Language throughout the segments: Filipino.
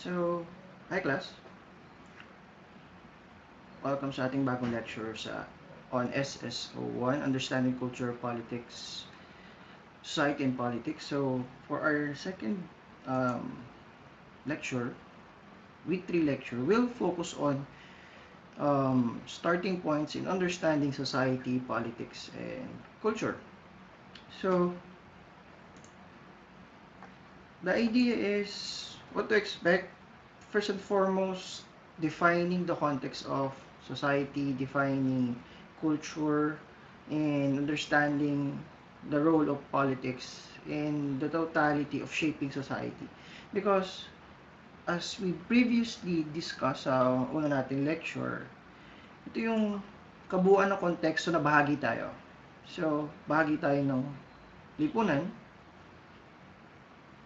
So, hi class. Welcome sa ating bagong lecture on SS01, Understanding Culture, Politics, Society and Politics. So, for our second um, lecture, week 3 lecture, we'll focus on starting points in understanding society, politics, and culture. So, the idea is what to expect. First and foremost, defining the context of society, defining culture, and understanding the role of politics in the totality of shaping society. Because as we previously discussed sa una nating lecture, ito yung kabuuan ng konteksto na bahagi tayo. So, bahagi tayo ng lipunan,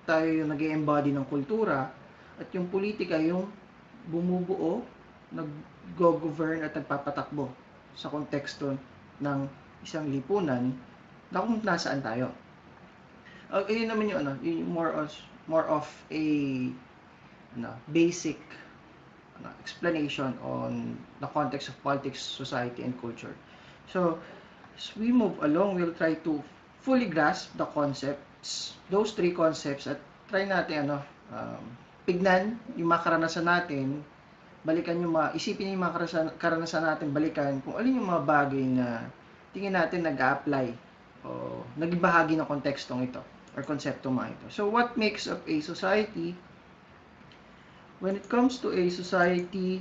tayo yung nag-embody ng kultura, at yung politika yung bumubuo, nag-govern at nagpapatakbo sa konteksto ng isang lipunan na kung nasaan tayo. Yun naman yung yung more of a basic explanation on the context of politics, society, and culture. So, as we move along, we'll try to fully grasp the concepts, those three concepts, at try natin tignan yung mga karanasan natin, balikan yung isipin yung mga karanasan natin, balikan kung alin yung mga bagay na tingin natin nag-a-apply o naging bahagi ng kontekstong ito or konseptong mga ito. So, what makes up a society? When it comes to a society,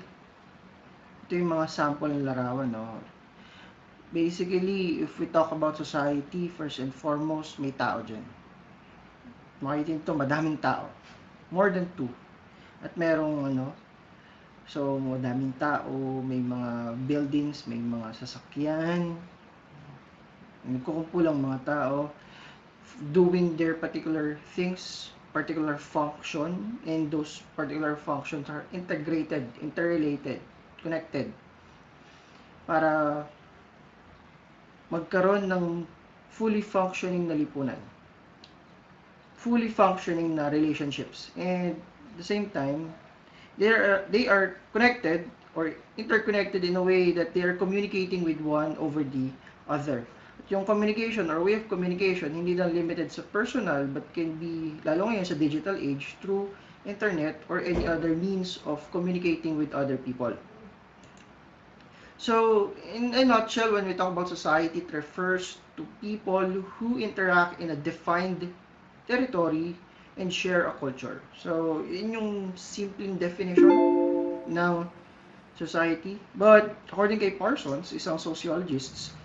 ito yung mga sample ng larawan, no? Basically, if we talk about society, first and foremost, may tao dyan. Makikita nito, madaming tao. More than 2. At merong so madaming tao, may mga buildings, may mga sasakyan, nagkukumpulang mga tao doing their particular things, particular function, and those particular functions are integrated, interrelated, connected para magkaroon ng fully functioning na lipunan, fully functioning na relationships, and at the same time they are connected or interconnected in a way that they are communicating with one over the other. At yung communication or way of communication, hindi lang limited sa personal but can be, lalo ngayon sa digital age, through internet or any other means of communicating with other people. So, in a nutshell, when we talk about society, it refers to people who interact in a defined territory and share a culture. So, yun yung simpleng definition ng society. But, according kay Parsons, isang sociologist,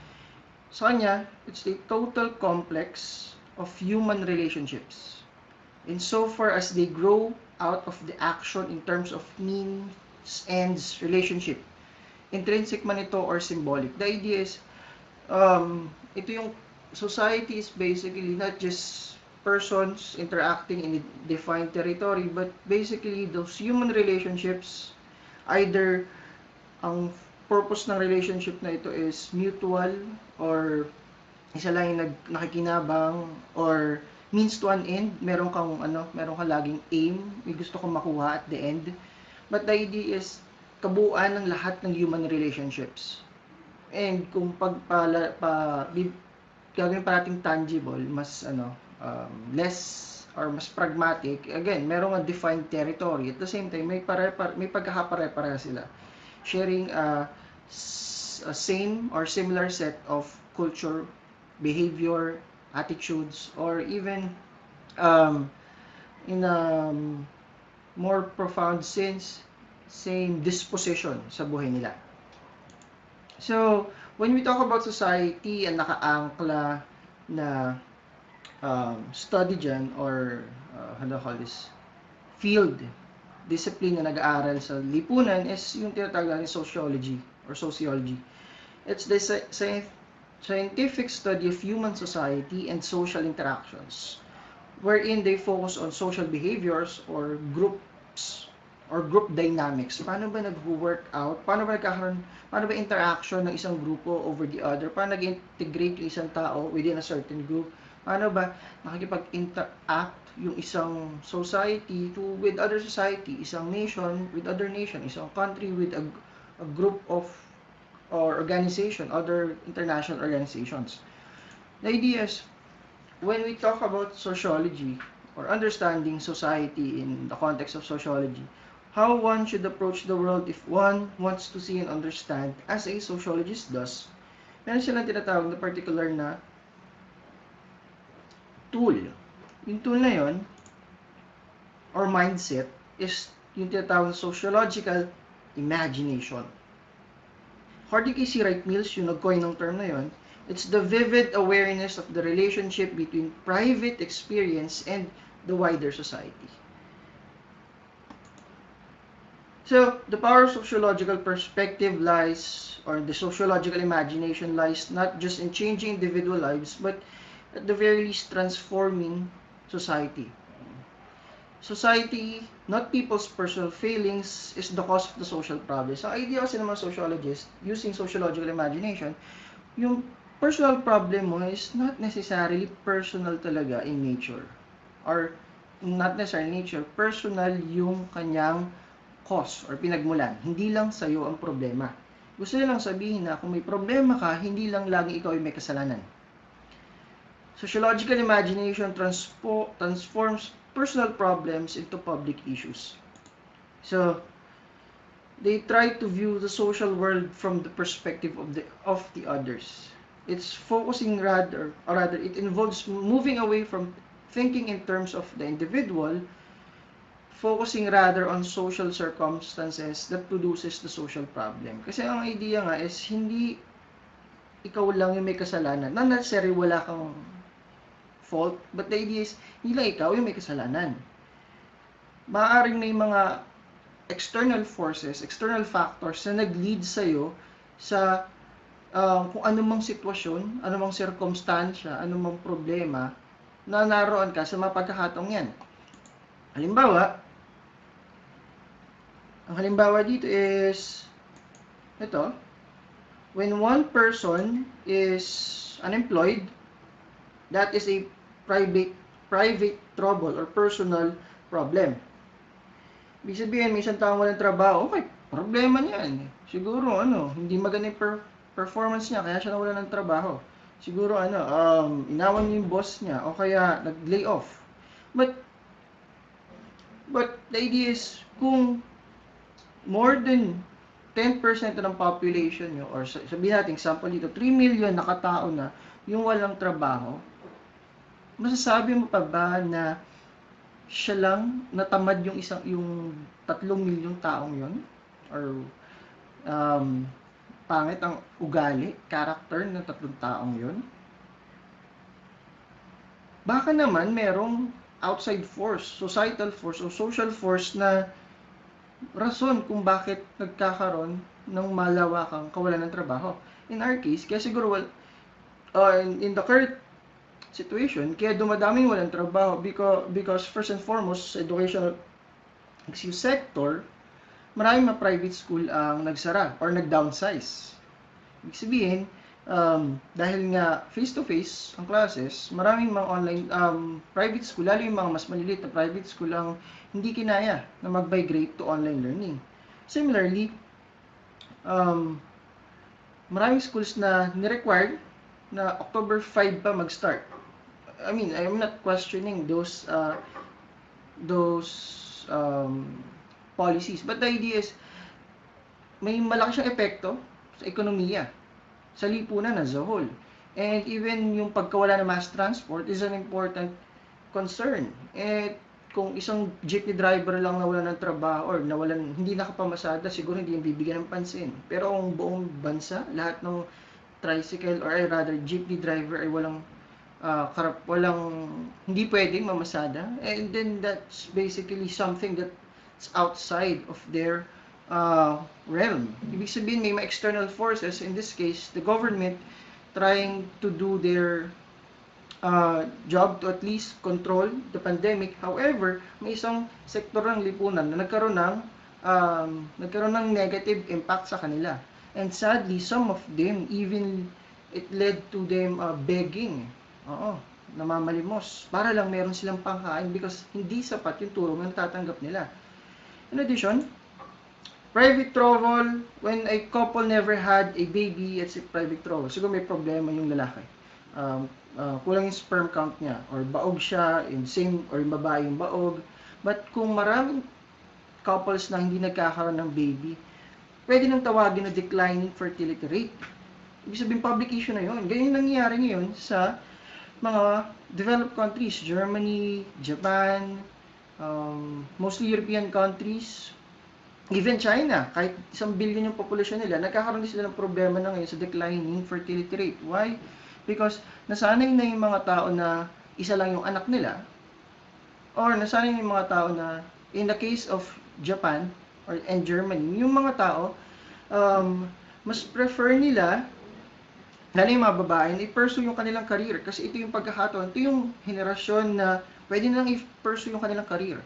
sa kanya, it's the total complex of human relationships. Insofar as they grow out of the action in terms of means, ends, relationship. Intrinsic man ito or symbolic. The idea is, ito yung society is basically not just persons interacting in a defined territory, but basically those human relationships, either ang purpose ng relationship na ito is mutual or isa lang yung nakikinabang or means to an end, meron kang laging aim, may gusto kang makuha at the end. But the idea is kabuuan ng lahat ng human relationships. And kung gagawin pa nating tangible, mas less or mas pragmatic, again, merong a defined territory. At the same time, may pagkakapare-pareha sila. Sharing a same or similar set of culture, behavior, attitudes, or even in a more profound sense, same disposition sa buhay nila. So, when we talk about society, ang nakaangkla na study dyan or how do I call this? Field, discipline na nag-aaral sa lipunan is yung tinatawag natin sociology or sociology. It's the scientific study of human society and social interactions, wherein they focus on social behaviors or groups or group dynamics. Paano ba nag-work out? Paano ba interaction ng isang grupo over the other? Paano nag-integrate yung isang tao within a certain group? Paano ba nakikipag-interact yung isang society with other society, isang nation with other nation, isang country with a group of or organization, other international organizations. The idea is, when we talk about sociology or understanding society in the context of sociology, how one should approach the world if one wants to see and understand as a sociologist does, meron silang tinatawag na particular na tool. Yung tool na yon or mindset is yung tinatawag na sociological imagination. According kay si Wright yung nag-coin ng term na yon, it's the vivid awareness of the relationship between private experience and the wider society. So, the power of sociological perspective lies, or the sociological imagination lies not just in changing individual lives, but at the very least transforming society. Society, not people's personal failings, is the cause of the social problems. Ang idea kasi ng mga sociologists, using sociological imagination, yung personal problem mo is not necessarily personal talaga in nature. Or, not necessarily in nature, personal yung kanyang cause or pinagmulan. Hindi lang sa'yo ang problema. Gusto nilang sabihin na kung may problema ka, hindi lang lagi ikaw ay may kasalanan. Sociological imagination transforms personal problems into public issues. So, they try to view the social world from the perspective of the others. It's focusing rather it involves moving away from thinking in terms of the individual, focusing rather on social circumstances that produces the social problem. Kasi ang idea nga is hindi ikaw lang yung may kasalanan. Not necessarily wala kang fault, but the idea is hindi lang ikaw yung may kasalanan. Maaaring may mga external forces, external factors na nag-lead sa'yo sa kung anumang sitwasyon, anumang circumstansya, anumang problema na naroon ka sa mga pagkakataong yan. Ang halimbawa dito is ito, when one person is unemployed, that is a private trouble or personal problem. Ibig sabihin, may isang taong walang trabaho, okay, problema niyan. Siguro, hindi maganda yung performance niya, kaya siya nawalan ng trabaho. Siguro, inawan niya yung boss niya, o kaya nag-lay off. But the idea is, kung more than 10% ng population nyo, or sabihin natin, example dito, 3 million nakatao na yung walang trabaho, masasabi mo pa ba na siya lang natamad yung 3 milyong taong yon? Or pangit ang ugali, character ng 3 taong yon? Baka naman merong outside force, societal force o social force na rason kung bakit nagkakaroon ng malawakang kawalan ng trabaho. In our case, kaya siguro in the current situation, kaya dumadaming walang trabaho because first and foremost, sa educational sector, maraming mga private school ang nagsara or nag-downsize. Ibig sabihin, dahil nga face-to-face ang classes, maraming mga online private school, lalo yung mga mas maliliit na private school ang hindi kinaya na mag-migrate to online learning. Similarly, maraming schools na ni-required na October 5 pa mag-start. I mean, I'm not questioning those policies, but the idea is may malaki siyang epekto sa ekonomiya, sa lipunan as a whole. And even yung pagkawala ng mass transport is an important concern. And kung isang jeepney driver lang nawalan ng trabaho or hindi nakapamasada, siguro hindi yung bibigyan ng pansin. Pero ang buong bansa, lahat ng tricycle or rather jeepney driver ay hindi pwedeng mamasada, and then that's basically something that's outside of their realm. Ibig sabihin, may mga external forces, in this case, the government trying to do their job to at least control the pandemic. However, may isang sektor ng lipunan na nagkaroon ng negative impact sa kanila. And sadly, some of them, even it led to them begging. namamalimos para lang meron silang pangkain because hindi sapat yung tulong na natatanggap nila. In addition, private trouble, when a couple never had a baby, it's a private trouble. Siguro may problema yung lalaki. Kulang yung sperm count niya, or baog siya, yung same, or yung babae yung baog. But kung maraming couples na hindi nagkakaroon ng baby, pwede nang tawagin na declining fertility rate. Ibig sabihin, public issue na yun. Ganyan yung nangyayari ngayon sa mga developed countries, Germany, Japan, mostly European countries, even China, kahit 1 billion yung populasyon nila, nagkakaroon din sila ng problema na ngayon sa declining fertility rate. Why? Because nasanay na yung mga tao na isa lang yung anak nila, or nasanay na yung mga tao na, in the case of Japan and Germany, yung mga tao, mas prefer nila, lalo yung mga babae, na i-pursue yung kanilang career. Kasi ito yung pagkakataon, ito yung henerasyon na pwede nilang i-pursue yung kanilang career.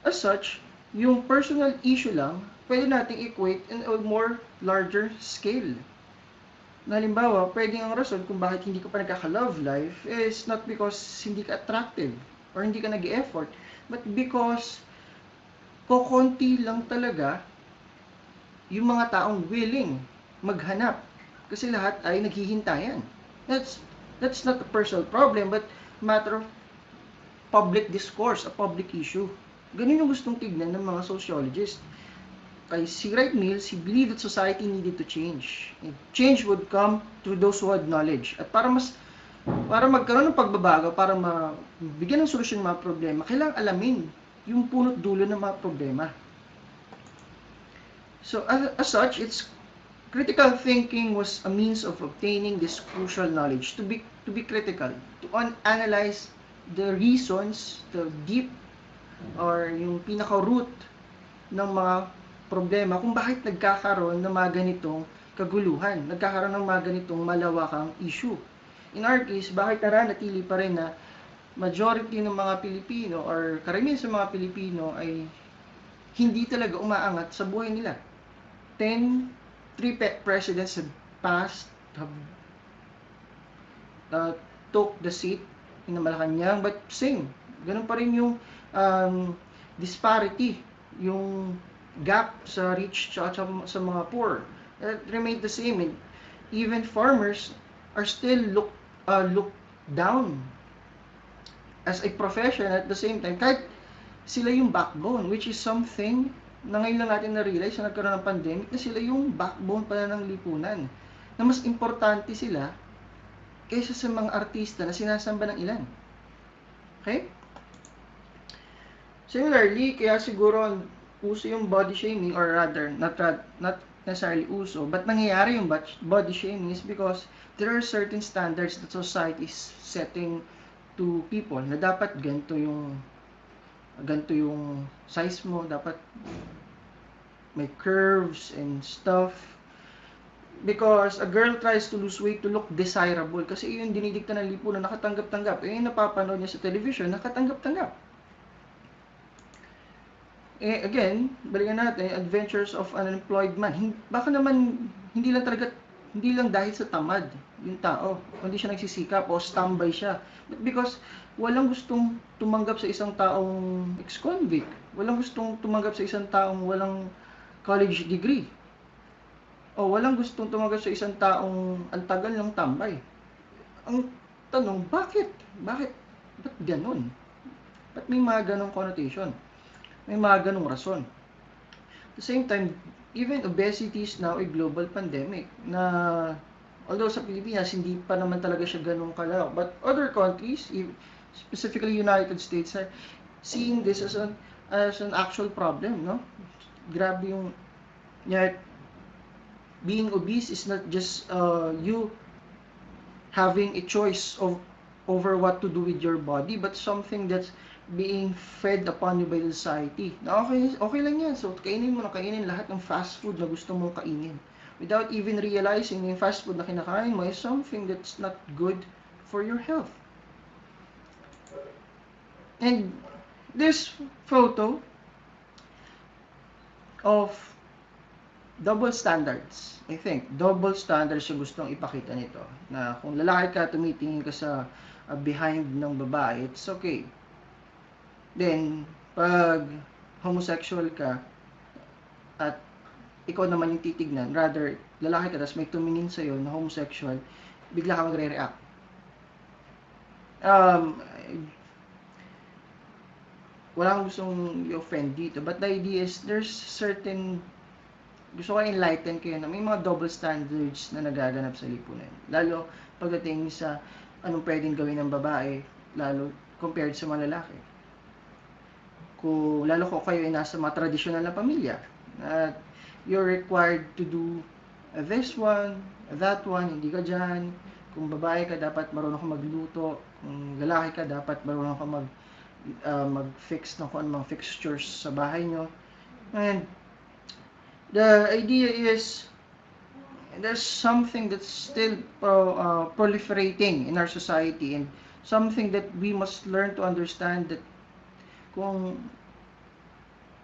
As such, yung personal issue lang, pwede nating equate in a more larger scale. Na halimbawa, pwedeng ang rason kung bakit hindi ka pa nagkaka-love life is not because hindi ka attractive or hindi ka nag-e-effort, but because kokonti lang talaga yung mga taong willing maghanap. Kasi lahat ay naghihintayan. That's not a personal problem, but matter of public discourse, a public issue. Ganun yung gustong tignan ng mga sociologists. Kay si Wright Mills, he believed that society needed to change. And change would come through those who had knowledge. At para magkaroon ng pagbabago, para mabigyan ng solusyon ng mga problema, kailangang alamin yung punot dulo ng mga problema. So, as such, critical thinking was a means of obtaining this crucial knowledge. To be critical, to analyze the reasons, the deep or yung pinaka-root ng mga problema kung bakit nagkakaroon ng mga ganitong kaguluhan, nagkakaroon ng mga ganitong malawakang issue. In our case, bakit nananatili pa rin na majority ng mga Pilipino or karamihan sa mga Pilipino ay hindi talaga umaangat sa buhay nila. 3 presidents have passed, took the seat in Malacanang, but same, ganun pa rin yung disparity, yung gap sa rich at sa mga poor. It remained the same. And even farmers are still looked down as a profession at the same time. Kahit sila yung backbone, which is something na ngayon lang natin na-realize na nagkaroon ng pandemic, na sila yung backbone pala ng lipunan. Na mas importante sila kaysa sa mga artista na sinasamba ng ilan. Okay? Similarly, kaya siguro uso yung body shaming, or rather, not necessarily uso, but nangyayari yung body shaming is because there are certain standards that society is setting to people na dapat ganito yung size mo, dapat may curves and stuff. Because a girl tries to lose weight to look desirable kasi yun dinidikta ng lipunan, nakatanggap-tanggap. Yung napapanood niya sa television, nakatanggap-tanggap. Again, balikan natin, Adventures of an Unemployed Man. Baka naman, hindi lang dahil sa tamad yung tao, hindi siya nagsisikap o standby siya. But because walang gustong tumanggap sa isang taong ex-convict, walang gustong tumanggap sa isang taong walang college degree, o walang gustong tumanggap sa isang taong ang tagal ng tambay. Ang tanong, bakit? Ba't ganun? Ba't may mga ganong connotation? May mga ganong rason. At the same time, even obesity is now a global pandemic na although sa Pilipinas hindi pa naman talaga siya ganong kalawak, but other countries, specifically United States, are seeing this as an actual problem, no? Grabe yung being obese is not just you having a choice over what to do with your body, but something that's being fed upon you by the society. Na okay lang yan. So, kainin lahat ng fast food na gusto mong kainin. Without even realizing yung fast food na kinakain mo is something that's not good for your health. And this photo of double standards. I think, double standards yung gustong ipakita nito. Na kung lalaki ka, tumitingin ka sa behind ng babae, it's okay. Then, pag homosexual ka, at ikaw naman yung titignan, rather, lalaki ka, tapos may tumingin sa'yo na homosexual, bigla kang magre-react. Um, wala akong gustong i-offend dito, but the idea is, there's certain, gusto ko enlighten kayo na may mga double standards na nagaganap sa lipunan. Lalo pagdating sa anong pwedeng gawin ng babae, lalo compared sa mga lalaki. Lalo ko kayo ay nasa mga tradisyonal na pamilya, at you're required to do this one, that one, hindi ka dyan. Kung babae ka, dapat marunong ka magluto. Kung lalaki ka, dapat marunong ka mag-fix ng kung anong mga fixtures sa bahay nyo. And the idea is, there's something that's still proliferating in our society, and something that we must learn to understand, that kung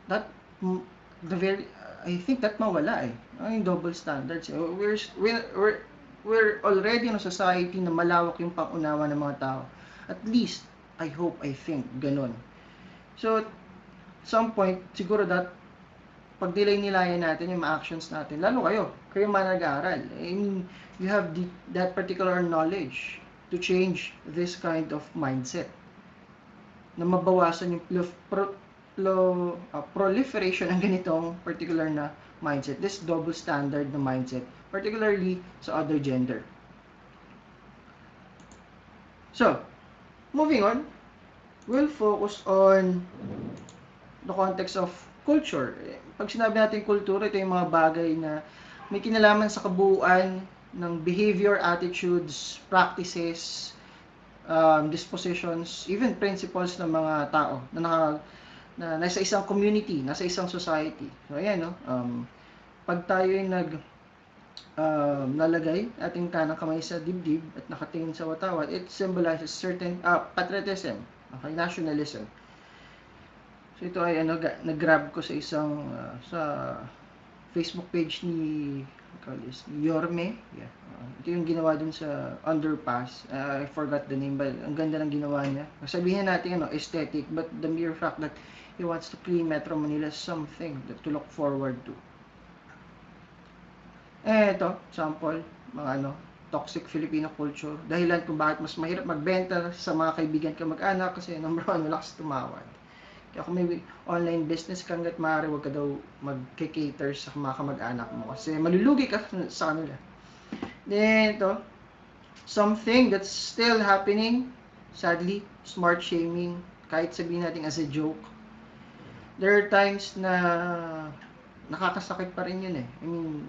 that I think that mawala yung double standards. We're already in a society na malawak yung pangunawa ng mga tao. At least I hope, I think ganun. So at some point siguro that pag nilay-nilayan natin yung mga actions natin, lalo kayo man nag-aaral, I mean, you have that particular knowledge to change this kind of mindset, na mabawasan yung proliferation ng ganitong particular na mindset, this double standard na mindset, particularly sa other gender. So, moving on, we'll focus on the context of culture. Pag sinabi natin kultura, ito yung mga bagay na may kinalaman sa kabuuan ng behavior, attitudes, practices, dispositions, even principles ng mga tao na nasa isang community, nasa isang society. So, ayan, no? Pag tayo ay nalagay ating kanang kamay sa dibdib at nakatingin sa watawat, it symbolizes certain patriotism, okay, nationalism. So ito ay nag-grab ko sa isang sa Facebook page ni Yorme. Yeah. Ito yung ginawa dun sa underpass. I forgot the name, but ang ganda ng ginawa niya. Sabihin natin aesthetic, but the mere fact that he wants to clean Metro Manila is something to look forward to. Ito, sample, mga toxic Filipino culture. Dahilan kung bakit mas mahirap magbenta sa mga kaibigan ka mag-anak kasi number one, malakas tumawad. Kaya kung may online business ka, hanggat maaari, huwag ka daw mag-cater sa mga kamag-anak mo kasi malulugi ka sa kanila. Then ito, something that's still happening, sadly, smart shaming, kahit sabihin natin as a joke. There are times na nakakasakit pa rin yun I mean,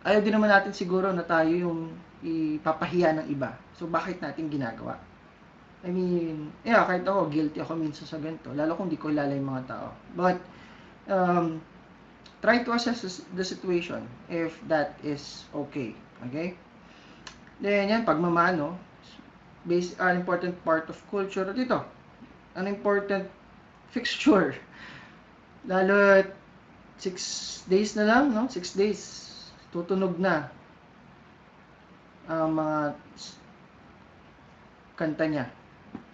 ayaw din naman natin siguro na tayo yung ipapahiya ng iba. So, bakit natin ginagawa? I mean, yeah, kahit ako, guilty ako minsan sa ganito. Lalo kung di ko kilala yung mga tao. But, try to assess the situation if that is okay. Okay? Then, yan, pagmamano, an important part of culture. At ito, an important fixture. Lalo, 6 days na lang, no? 6 days, tutunog na ang mga kanta niya.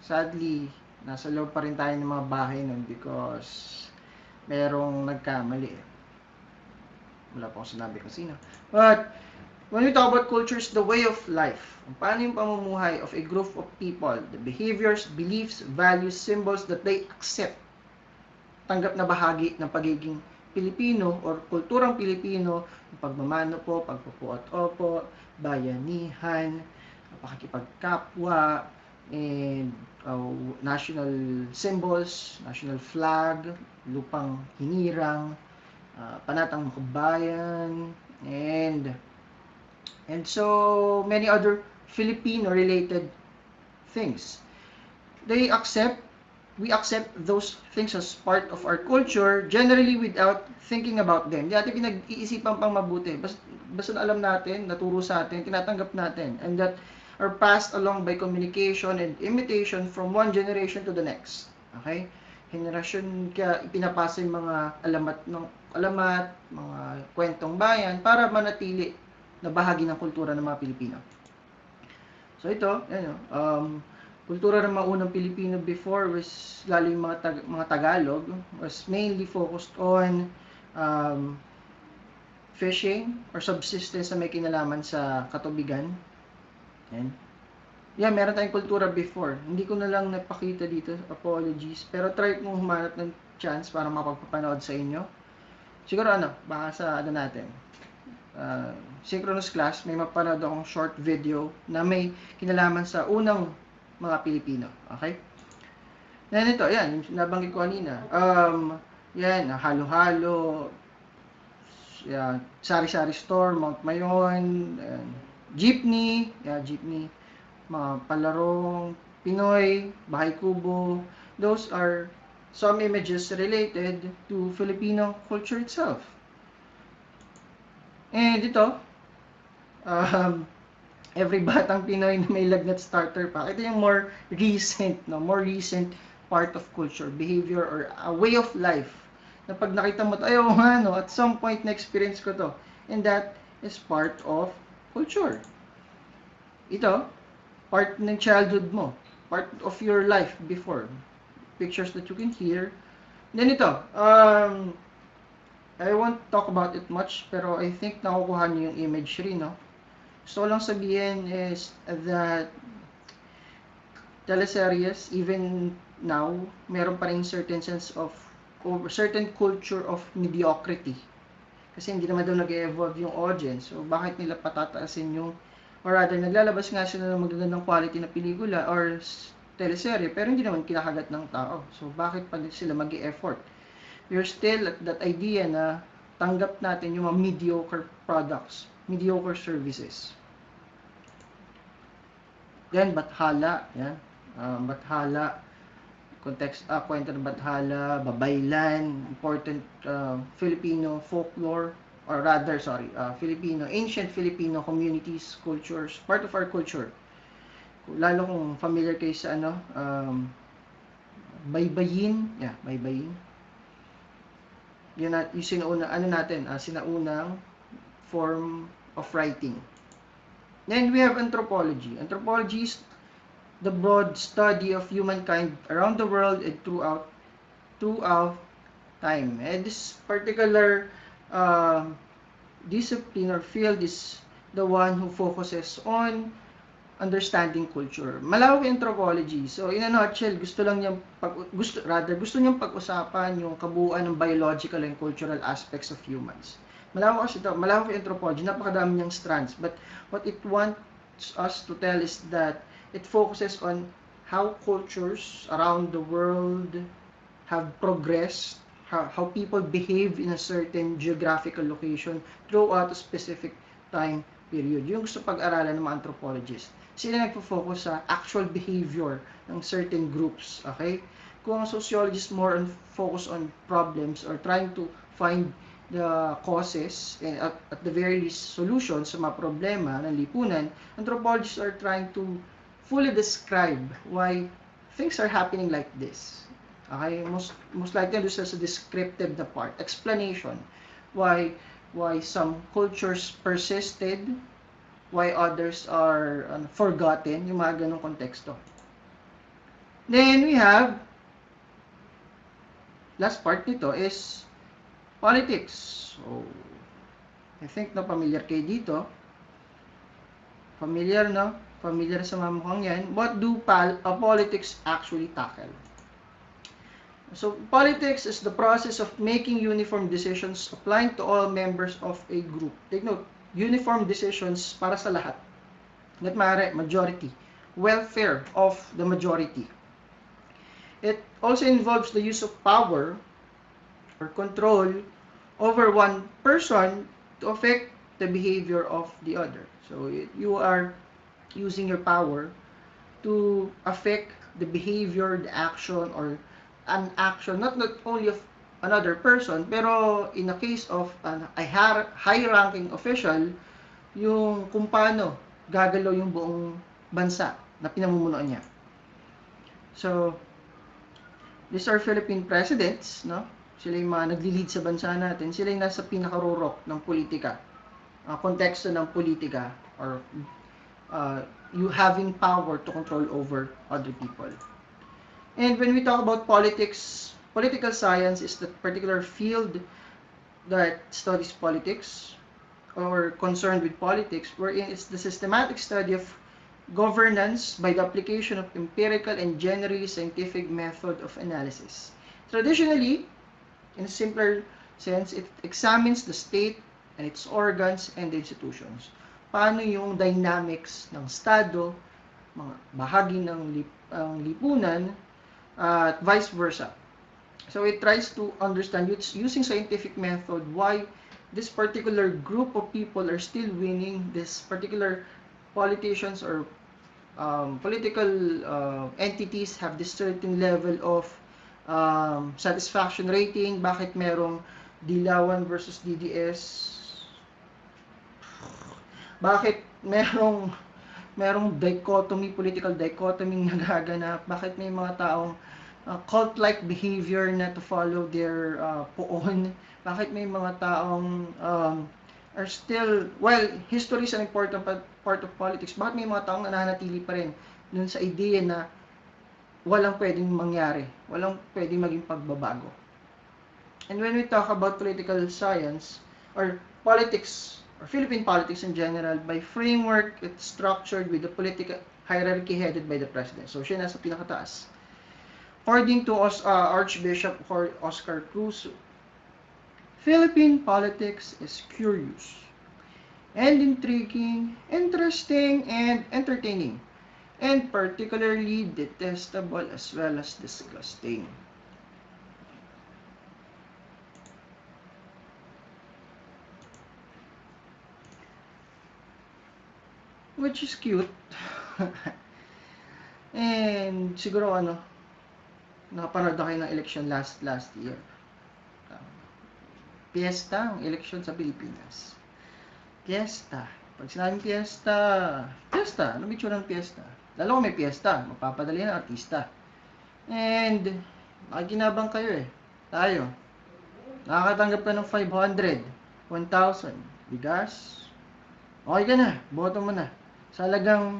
Sadly, nasa loob pa rin tayo ng mga bahay nun because merong nagkamali. Wala pa akong sinabi kung sino. But, when we talk about culture, it's the way of life. Paano yung pamumuhay of a group of people, the behaviors, beliefs, values, symbols that they accept. Tanggap na bahagi ng pagiging Pilipino or kulturang Pilipino, yung pagmamano po, pagpupo at opo, bayanihan, pakikipagkapwa, and national symbols, national flag, lupang hinirang, panatang makabayan, and so many other Filipino-related things. We accept those things as part of our culture, generally without thinking about them. Hindi natin pinag-iisipan pang mabuti. Basta alam natin, naturo sa atin, tinatanggap natin, and that are passed along by communication and imitation from one generation to the next. Okay? Henerasyon kaya ipinapasa yung mga alamat, mga kwentong bayan para manatili na bahagi ng kultura ng mga Pilipino. So ito, yan, kultura ng mga unang Pilipino before was lalo yung mga Tagalog was mainly focused on um, fishing or subsistence na may kinalaman sa katubigan. Yan. Yeah, meron tayong kultura before. Hindi ko na lang napakita dito, apologies. Pero try kong humanap ng chance para mapagpapanood sa inyo. Siguro baka sa natin. Synchronous class, may mapanood akong short video na may kinalaman sa unang mga Pilipino. Okay? Yan ito, yan, nabanggit ko kanina. Yan, halo-halo, yan, sari-sari store, Mount Mayon, yan, jeepney, mga palarong Pinoy, bahay kubo. Those are some images related to Filipino culture itself. And ito, every batang Pinoy na may lagnat starter pack. Ito yung more recent part of culture, behavior, or a way of life. Na pag nakita mo ito, at some point na experience ko to. And that is part of culture. Ito, part ng childhood mo, part of your life before, pictures that you can hear. Then ito, I won't talk about it much, pero I think nakukuha niyo yung imagery, no? Gusto ko lang sabihin is that teleseries, even now, meron pa rin certain sense of, certain culture of mediocrity. Kasi hindi naman daw nag-evolve yung audience. So, bakit nila patataasin yung, or rather, naglalabas nga sila ng magagandang quality na pelikula or teleserye, pero hindi naman kinakagat ng tao. So, bakit pa sila mag-e-effort? We're still at that idea na tanggap natin yung mga mediocre products, mediocre services. Then, Bathala, yan. Bathala, context, kwento ng Bathala, Babaylan, important Filipino folklore, or rather, ancient Filipino communities, cultures, part of our culture. Lalo kung familiar kayo sa baybayin, baybayin. Yun yung sinaunang form of writing. Then we have anthropology. Anthropology is the broad study of humankind around the world and throughout time. And this particular discipline or field is the one who focuses on understanding culture. Malawak yung anthropology. So in a nutshell, gusto niyang pag-usapan yung kabuuan ng biological and cultural aspects of humans. Malawak kasi ito, malawak yung anthropology, napakadami niyang strands. But what it wants us to tell is that it focuses on how cultures around the world have progressed, how people behave in a certain geographical location throughout a specific time period. Yung gusto pag-aralan ng mga anthropologists. Sila nagpo-focus sa actual behavior ng certain groups, okay? Kung ang sociologist more on focus on problems or trying to find the causes and at the very least solutions sa mga problema ng lipunan, anthropologists are trying to fully describe why things are happening like this. Okay, most likely doon sa descriptive na part, explanation why some cultures persisted, why others are forgotten, yung mga ganong konteksto. Then we have last part nito is politics. So I think familiar kayo dito. Familiar, no? Familiar sa mga mukhang yan. What do politics actually tackle? So, politics is the process of making uniform decisions applying to all members of a group. Take note, uniform decisions para sa lahat. Not majority. Welfare of the majority. It also involves the use of power or control over one person to affect the behavior of the other. So, you are using your power to affect the behavior, the action, or an action, not only of another person, pero in a case of a high-ranking official, yung kung paano gagalaw yung buong bansa na pinamumunuan niya. So, these are Philippine presidents, no? Sila yung mga nagli-lead sa bansa natin. Sila yung nasa pinakarurok ng politika, konteksto ng politika, or you having power to control over other people. And when we talk about politics, political science is the particular field that studies politics or concerned with politics, wherein it's the systematic study of governance by the application of empirical and generally scientific method of analysis. Traditionally, in a simpler sense, it examines the state and its organs and institutions. Paano yung dynamics ng Estado, mga bahagi ng lipunan, at vice versa. So it tries to understand using scientific method why this particular group of people are still winning, this particular politicians or political entities have this certain level of satisfaction rating, bakit merong Dilawan versus DDS, bakit merong dichotomy, political dichotomy nagaganap, bakit may mga taong cult-like behavior na to follow their poon, bakit may mga taong are still, well, history is an important part of politics, bakit may mga taong nananatili pa rin dun sa ideya na walang pwedeng mangyari, walang pwedeng maging pagbabago. And when we talk about political science or politics or Philippine politics in general, by framework, it's structured with the political hierarchy headed by the president. So siya nasa pinakataas. According to Archbishop Oscar Cruz, Philippine politics is curious and intriguing, interesting and entertaining, and particularly detestable as well as disgusting. Which is cute. And siguro nakapanood na kayo ng election last year. Piyesta ang election sa Pilipinas. Piyesta. Pag sinabing piyesta, ano may tsura ng piyesta? Lalo kung may piyesta, mapapadali ng artista. And, makikinabang kayo tayo. Nakakatanggap ka ng 500, 1,000, bigas. Okay ka na, boto mo na. Sa halagang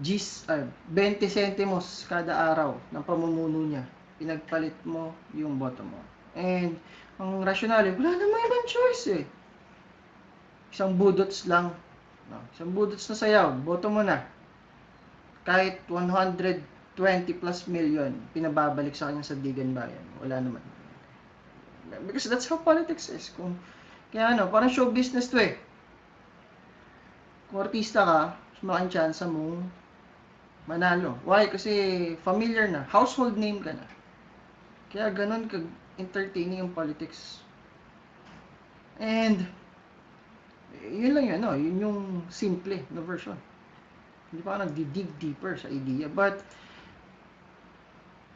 20 centimos kada araw ng pamumuno niya, pinagpalit mo yung boto mo. And, ang rasyonal, wala namang ibang choice Isang budots lang. No? Isang budots na sayaw, boto mo na. Kahit 120 plus million, pinababalik sa kanyang sandigan bayan. Wala naman. Because that's how politics is. Kaya parang show business to Kung artista ka, malaking chance mong manalo. Why? Kasi familiar na. Household name ka na. Kaya ganun entertaining ang politics. And yun lang yun yung simple na version. Hindi pa nagdi-dig deeper sa idea. But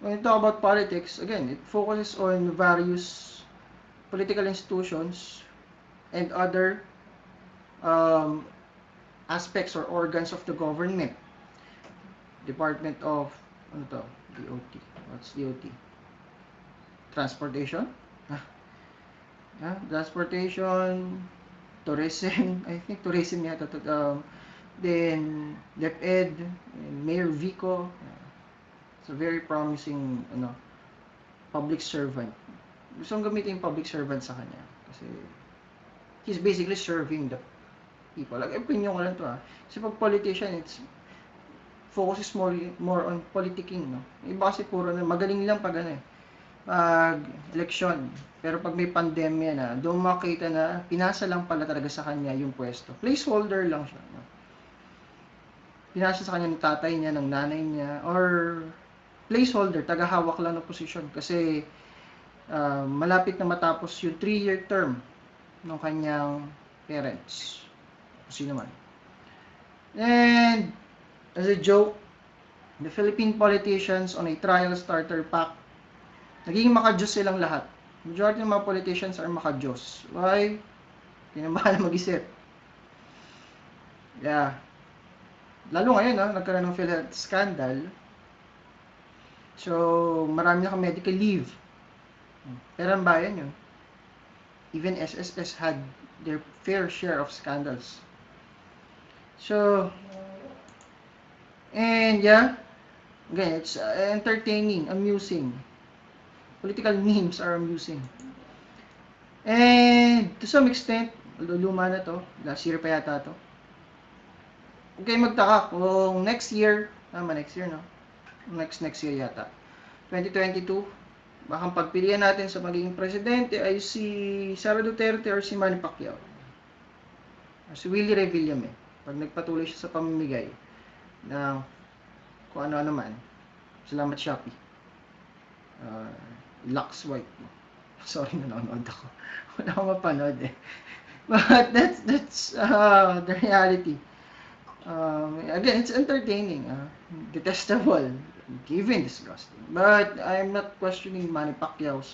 when you talk about politics, again, it focuses on various political institutions and other aspects or organs of the government. Department of DOT. What's DOT? Transportation? Transportation, tourism, I think tourism yata. Then DepEd, and Mayor Vico. It's a very promising public servant. Gusto kong gamitin yung public servant sa kanya kasi he's basically serving the people. Like, opinion ko lang to Kasi pag politician, it's focuses more on politicking, Iba kasi puro magaling lang pag pag eleksyon. Pero pag may pandemya na, doon makita na pinasa lang pala talaga sa kanya yung pwesto. Placeholder lang siya. Pinasa sa kanya ng tatay niya, ng nanay niya, or placeholder, tagahawak lang ng posisyon. Kasi malapit na matapos yung 3-year term ng kanyang parents. Sino man. And, as a joke, the Philippine politicians on a trial starter pack, naging makajos silang lahat. Majority ng mga politicians are makajos. Why? Kinamahan na mag-isip. Yeah. Lalo ngayon, nagkaroon ng PhilHealth scandal. So, marami na medical leave. Pero ang bayan yun. Even SSS had their fair share of scandals. So, and yeah, again, it's entertaining, amusing. Political memes are amusing. And to some extent, although luma na to, last year pa yata to, huwag kayo magtaka kung next year, next year no? Next year yata. 2022, baka pagpilian natin sa magiging presidente ay si Sara Duterte or si Manny Pacquiao. Or si Willie Revillame. Pag nagpatuloy siya sa pamimigay na kung ano-ano man. Salamat Shopee. Lux White. Sorry, nanonood ako. Wala akong mapanood eh. But that's the reality. Again, it's entertaining. Detestable. Even disgusting. But I'm not questioning Manny Pacquiao's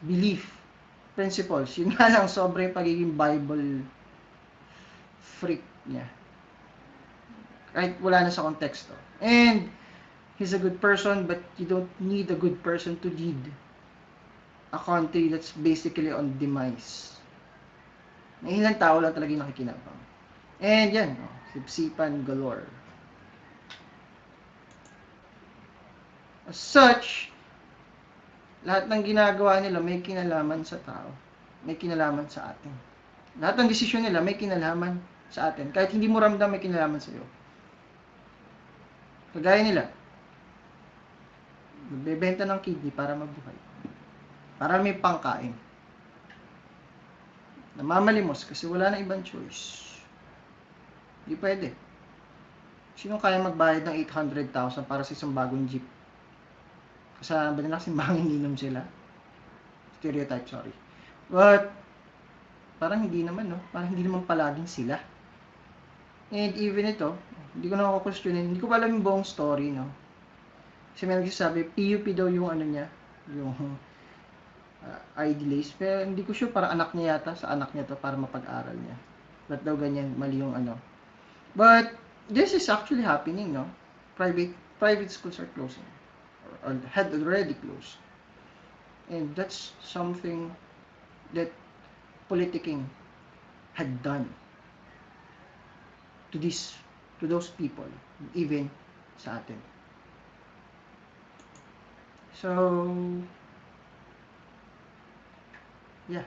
belief, principles. Yun nga lang, sobrang pagiging Bible freak niya. Kahit wala na sa konteksto. And he's a good person, but you don't need a good person to lead a country that's basically on demise. Na ilang tao lang talaga yung nakikinabang. And yan, sipsipan galore. As such, lahat ng ginagawa nila may kinalaman sa tao. May kinalaman sa atin. Lahat ng desisyon nila may kinalaman sa atin. Kahit hindi mo ramdam, may kinalaman sa iyo. Kagaya nila, nagbebenta ng kidney para mabuhay. Para may pangkain. Namamalimos kasi wala na ibang choice. Hindi pwede. Sino kaya magbayad ng 800,000 para sa isang bagong jeep? Kasalanan ba nila kasi manginginom sila? Stereotype, sorry. But, parang hindi naman, no? Parang hindi naman palaging sila. And even ito, hindi ko na ako questionin. Hindi ko pa alam yung buong story, no? Kasi may nagsasabi, PUP daw yung ano niya, yung idealist. Pero hindi ko sure, para anak niya yata, sa anak niya to, para mapag-aral niya. Ba't daw ganyan, mali yung ano. But, this is actually happening, no? Private schools are closing. Or had already closed. And that's something that politicking had done to those people, even sa atin. So, yeah.